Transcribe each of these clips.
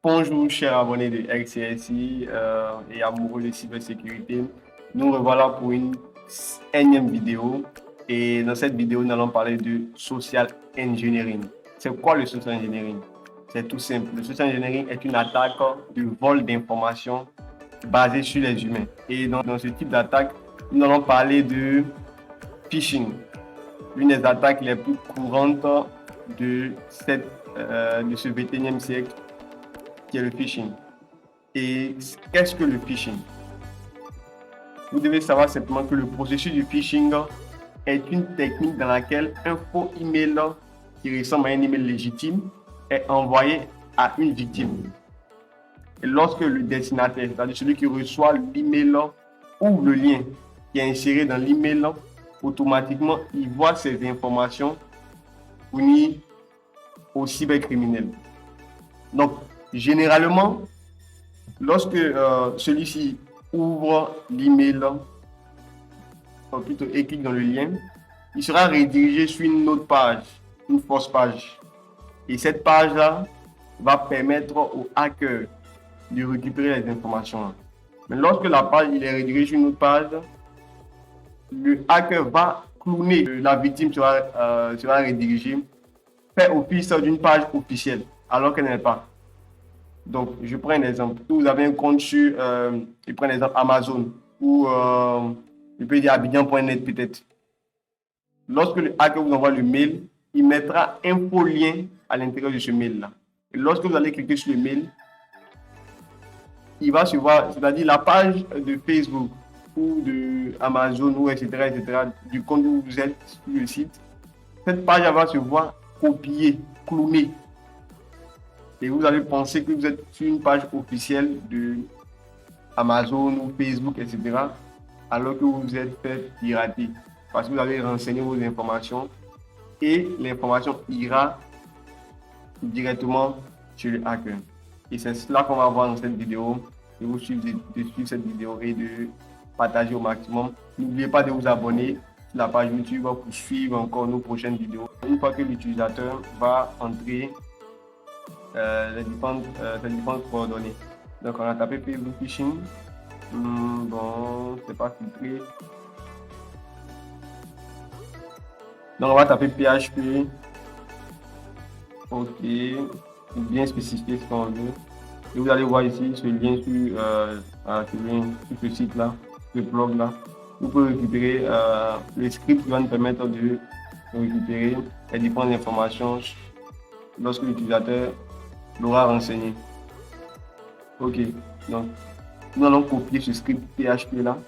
Bonjour, chers abonnés de RCSI et amoureux de cybersécurité. Nous revoilà pour une énième vidéo. Et dans cette vidéo, nous allons parler de social engineering. C'est quoi le social engineering? C'est tout simple. Le social engineering est une attaque de vol d'informations basée sur les humains. Et dans ce type d'attaque, nous allons parler de phishing, l'une des attaques les plus courantes de ce 21e siècle, qui est le phishing. Et qu'est-ce que le phishing? Vous devez savoir simplement que le processus du phishing est une technique dans laquelle un faux email qui ressemble à un email légitime est envoyé à une victime. Et lorsque le destinataire, c'est-à-dire celui qui reçoit l'email, ouvre le lien qui est inséré dans l'email, automatiquement, il voit ces informations fournies aux cybercriminels. Donc, généralement, lorsque celui-ci ouvre l'email, plutôt et clique dans le lien, il sera redirigé sur une autre page, une fausse page. Et cette page-là va permettre au hacker de récupérer les informations. Mais lorsque la page il est redirigée sur une autre page, le hacker va cloner la victime sera redirigée, fait office d'une page officielle, alors qu'elle n'est pas. Donc, je prends un exemple. Vous avez un compte sur, je prends l'exemple Amazon ou je peux dire Abidjan.net peut-être. Lorsque le hacker vous envoie le mail, il mettra un faux lien à l'intérieur de ce mail-là. Et lorsque vous allez cliquer sur le mail, il va se voir, c'est-à-dire la page de Facebook ou de Amazon ou etc., du compte où vous êtes sur le site, cette page va se voir copiée, clonée. Et vous allez penser que vous êtes sur une page officielle de Amazon ou Facebook, etc., alors que vous êtes fait pirater parce que vous avez renseigné vos informations et l'information ira directement sur le hacker. Et c'est cela qu'on va voir dans cette vidéo. Et vous suivre cette vidéo et de partager au maximum. N'oubliez pas de vous abonner sur la page YouTube pour suivre encore nos prochaines vidéos. Une fois que l'utilisateur va entrer les différentes coordonnées. Donc on a tapé Facebook phishing. Bon, c'est pas filtré. Donc on va taper PHP. Ok, bien spécifier ce qu'on veut. Et vous allez voir ici ce lien sur ce site là, ce blog là. Vous pouvez récupérer le script qui va nous permettre de récupérer les différentes informations lorsque l'utilisateur l'aura renseigné. Ok, donc nous allons copier ce script PHP là.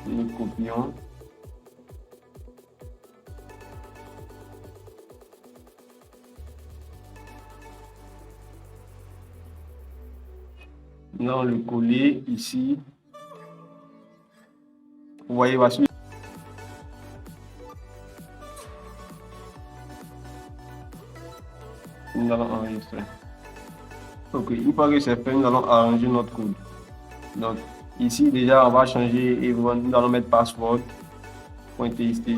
Nous copions. Nous allons le coller ici. Vous voyez, voici. Nous allons enregistrer. Ok, une fois que c'est fait, nous allons arranger notre code. Donc, ici, déjà, on va changer et nous allons mettre password.txt.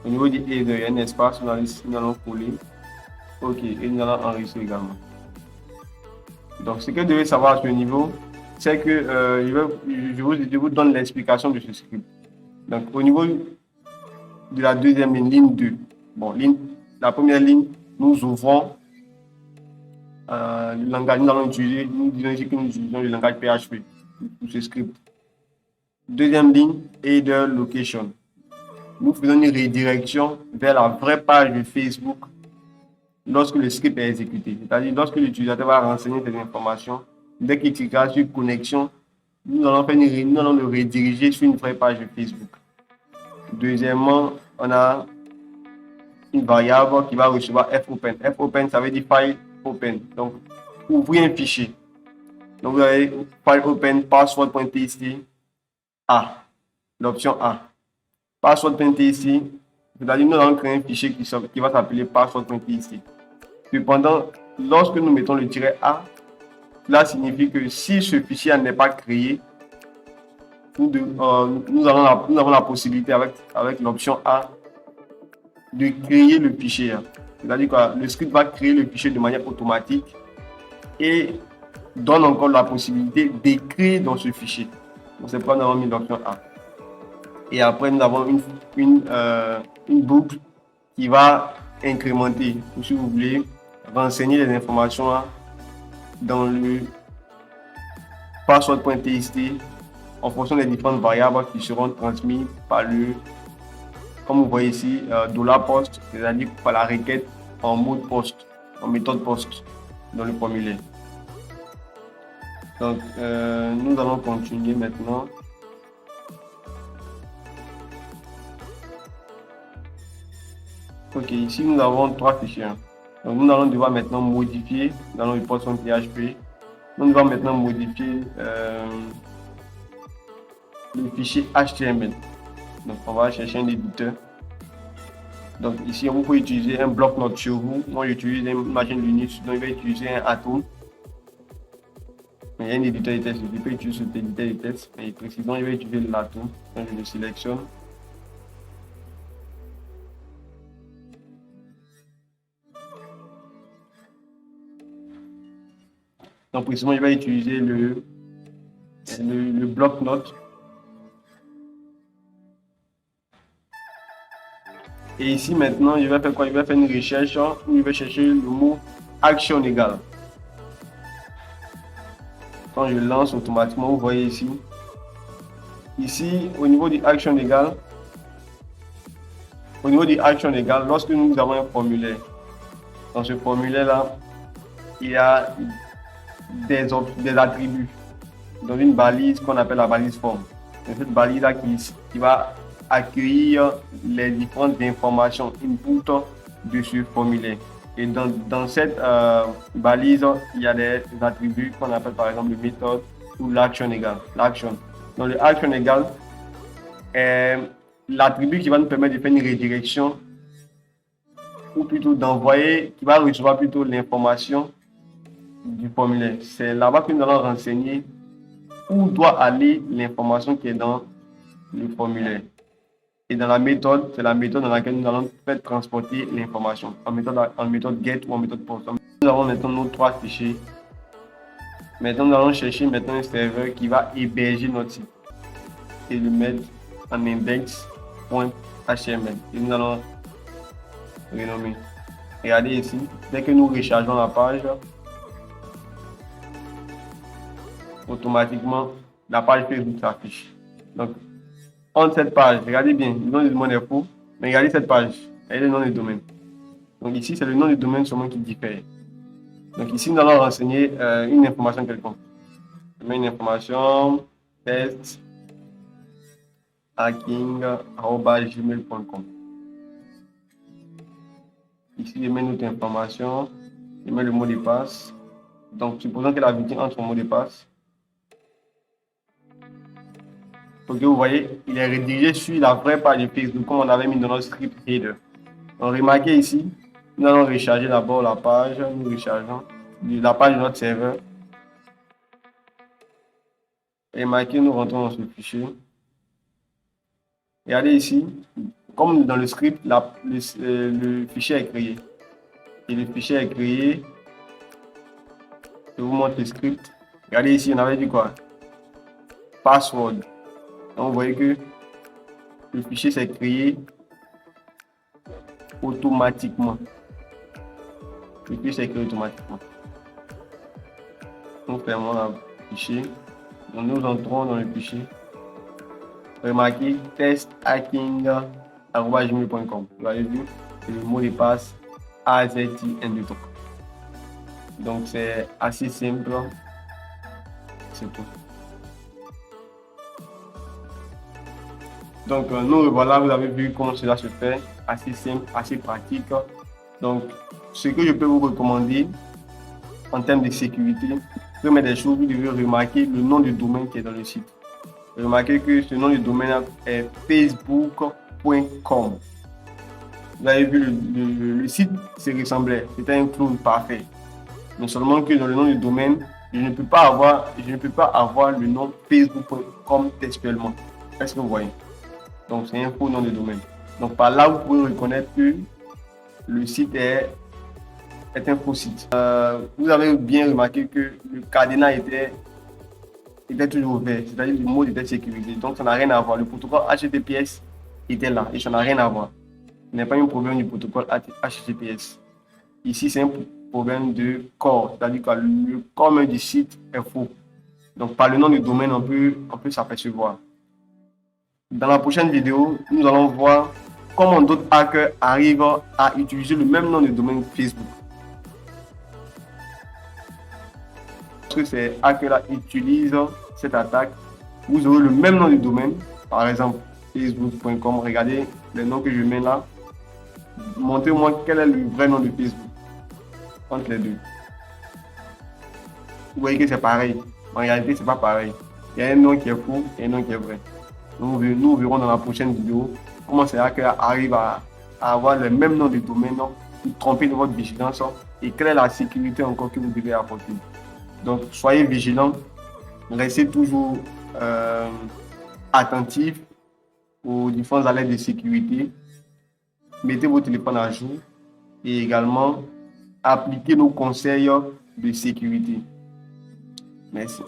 Au niveau du et il y a un espace, nous allons coller. Ok, et nous allons enregistrer également. Donc, ce que vous devez savoir à ce niveau, c'est que je vous donne l'explication de ce script. Donc, au niveau de la deuxième ligne 2, bon, la première ligne, nous ouvrons le langage, nous allons utiliser, nous disons ici que nous utilisons le langage PHP pour ce script. Deuxième ligne, header location. Nous faisons une redirection vers la vraie page de Facebook lorsque le script est exécuté. C'est-à-dire lorsque l'utilisateur va renseigner ces informations, dès qu'il cliquera sur connexion, nous allons le rediriger sur une vraie page de Facebook. Deuxièmement, on a une variable qui va recevoir fopen. Fopen, ça veut dire file open. Donc, ouvrir un fichier. Donc, vous avez file open password.txt A. L'option A. Password.txt, c'est-à-dire nous allons créer un fichier qui va s'appeler password.txt. Cependant, lorsque nous mettons le tiret A, cela signifie que si ce fichier n'est pas créé, nous avons la possibilité avec l'option A de créer le fichier. C'est-à-dire que le script va créer le fichier de manière automatique et donne encore la possibilité d'écrire dans ce fichier. Donc, c'est pourquoi nous avons mis l'option A. Et après, nous avons une boucle qui va incrémenter, ou si vous voulez, renseigner les informations dans le password.txt en fonction des différentes variables qui seront transmises par comme vous voyez ici, $post, c'est-à-dire par la requête en mode post, en méthode post dans le formulaire. Donc, nous allons continuer maintenant. Ok, ici nous avons 3 fichiers. Donc, nous allons devoir maintenant modifier dans le report.php. Nous allons maintenant modifier le fichier HTML. Donc, on va chercher un éditeur. Donc, ici, vous pouvez utiliser un bloc-notes chez vous. Moi, j'utilise une machine Linux, donc je vais utiliser un Atom. Mais il y a un éditeur de test, je peux utiliser cet éditeur de test. Mais précisément, je vais utiliser l'Atom. Donc, je le sélectionne. Donc, précisément, je vais utiliser le bloc-notes. Et ici, maintenant, je vais faire quoi? Je vais faire une recherche où je vais chercher le mot action égale. Quand je lance automatiquement, vous voyez ici. Ici, au niveau du action égale, lorsque nous avons un formulaire, dans ce formulaire-là, il y a des attributs dans une balise qu'on appelle la balise forme. C'est cette balise-là qui va accueillir les différentes informations input de ce formulaire. Et dans cette balise, il y a des attributs qu'on appelle par exemple le méthode ou l'action égale. Donc le action égale est l'attribut qui va nous permettre de faire une redirection ou plutôt d'envoyer, qui va recevoir plutôt l'information du formulaire. C'est là-bas que nous allons renseigner où doit aller l'information qui est dans le formulaire. Et dans la méthode, c'est la méthode dans laquelle nous allons faire transporter l'information en méthode get ou en méthode post. Nous avons maintenant nos 3 fichiers. Maintenant, nous allons chercher un serveur qui va héberger notre site et le mettre en index.html. Et nous allons renommer. Regardez ici, dès que nous rechargeons la page, automatiquement, la page Facebook s'affiche. Donc, entre cette page, regardez bien, le nom du domaine est faux, mais regardez cette page, elle est le nom du domaine. Donc ici, c'est le nom du domaine seulement qui diffère. Donc ici, nous allons renseigner une information quelconque. Je mets une information test hacking@gmail.com. Ici, je mets notre information, je mets le mot de passe. Donc, supposons que la victime entre son mot de passe. Donc, vous voyez, il est redirigé sur la vraie page de Facebook comme on avait mis dans notre script header. Donc, remarquez ici, nous allons recharger d'abord la page. Nous rechargeons la page de notre serveur. Remarquez, nous rentrons dans ce fichier. Regardez ici, comme dans le script, le fichier est créé. Et le fichier est créé. Je vous montre le script. Regardez ici, on avait dit quoi? Password. Donc, vous voyez que le fichier s'est créé automatiquement. Le fichier s'est créé automatiquement. Nous fermons le fichier. Donc, nous entrons dans le fichier. Remarquez test hacking@gmail.com. Vous avez vu, le mot de passe AZTN2. Donc, c'est assez simple. C'est tout. Donc, nous voilà, vous avez vu comment cela se fait, assez simple, assez pratique. Donc, ce que je peux vous recommander en termes de sécurité, première des choses, vous devez remarquer le nom du domaine qui est dans le site. Remarquez que ce nom du domaine est facebook.com. Vous avez vu, le site se ressemblait, c'était un clone parfait. Mais seulement que dans le nom du domaine, je ne peux pas avoir le nom facebook.com textuellement. Est-ce que vous voyez? Donc, c'est un faux nom de domaine. Donc, par là, vous pouvez reconnaître que le site est un faux site. Vous avez bien remarqué que le cadenas était toujours ouvert, c'est-à-dire le mode était sécurisé. Donc ça n'a rien à voir. Le protocole HTTPS était là et ça n'a rien à voir. Ce n'est pas un problème du protocole HTTPS. Ici, c'est un problème de corps, c'est-à-dire que le corps même du site est faux. Donc par le nom du domaine, on peut s'apercevoir. Dans la prochaine vidéo, nous allons voir comment d'autres hackers arrivent à utiliser le même nom de domaine Facebook. Lorsque ces hackers-là utilisent cette attaque, vous aurez le même nom de domaine, par exemple facebook.com. Regardez les noms que je mets là. Montrez-moi quel est le vrai nom de Facebook entre les deux. Vous voyez que c'est pareil. En réalité, c'est pas pareil. Il y a un nom qui est faux et un nom qui est vrai. Nous verrons dans la prochaine vidéo comment ces hackers arrivent à avoir le même nom de domaine pour tromper de votre vigilance et quelle est la sécurité encore que vous devez apporter. Donc, soyez vigilants, restez toujours attentifs aux différentes alertes de sécurité, mettez vos téléphones à jour et également appliquez nos conseils de sécurité. Merci.